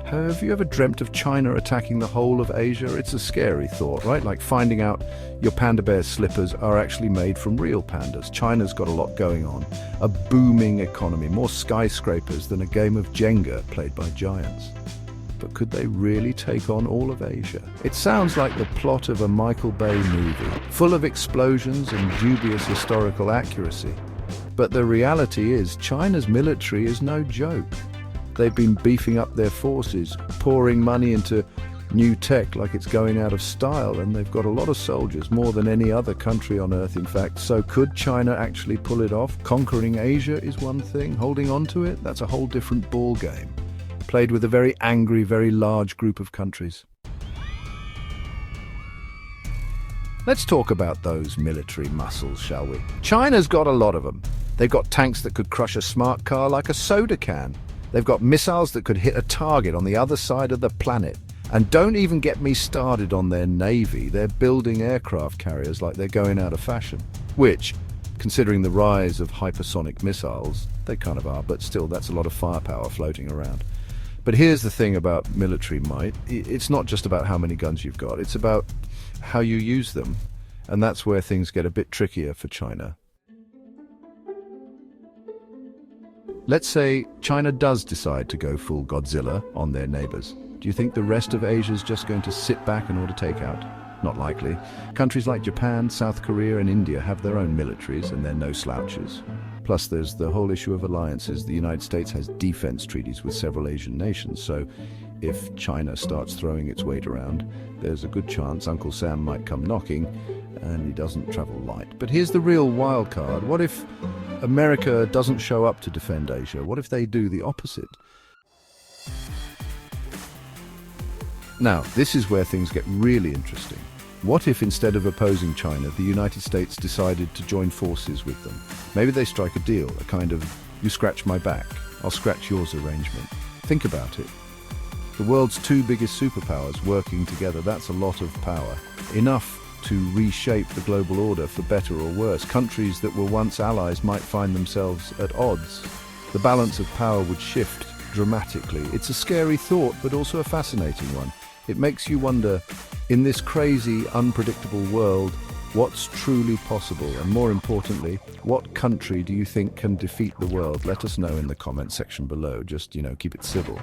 Have you ever dreamt of China attacking the whole of Asia? It's a scary thought, right? Like finding out your panda bear slippers are actually made from real pandas. China's got a lot going on. A booming economy, more skyscrapers than a game of Jenga played by giants. But could they really take on all of Asia? It sounds like the plot of a Michael Bay movie, full of explosions and dubious historical accuracy. But the reality is, China's military is no joke. They've been beefing up their forces, pouring money into new tech like it's going out of style, and they've got a lot of soldiers, more than any other country on Earth, in fact. So could China actually pull it off? Conquering Asia is one thing. Holding on to it, that's a whole different ball game. Played with a very angry, very large group of countries. Let's talk about those military muscles, shall we? China's got a lot of them. They've got tanks that could crush a smart car like a soda can. They've got missiles that could hit a target on the other side of the planet. And don't even get me started on their navy. They're building aircraft carriers like they're going out of fashion. Which, considering the rise of hypersonic missiles, they kind of are, but still, that's a lot of firepower floating around. But here's the thing about military might. It's not just about how many guns you've got. It's about how you use them. And that's where things get a bit trickier for China. Let's say China does decide to go full Godzilla on their neighbors. Do you think the rest of Asia's just going to sit back and order takeout? Not likely. Countries like Japan, South Korea and India have their own militaries, and they're no slouches. Plus there's the whole issue of alliances. The United States has defense treaties with several Asian nations, so if China starts throwing its weight around, there's a good chance Uncle Sam might come knocking, and he doesn't travel light. But here's the real wild card. What if America doesn't show up to defend Asia? What if they do the opposite? Now, this is where things get really interesting. What if instead of opposing China, the United States decided to join forces with them? Maybe they strike a deal, a kind of, you scratch my back, I'll scratch yours arrangement. Think about it. The world's two biggest superpowers working together, that's a lot of power. Enough to reshape the global order for better or worse. Countries that were once allies might find themselves at odds. The balance of power would shift dramatically. It's a scary thought, but also a fascinating one. It makes you wonder, in this crazy, unpredictable world, what's truly possible? And more importantly, what country do you think can defeat the world? Let us know in the comment section below. Just, keep it civil.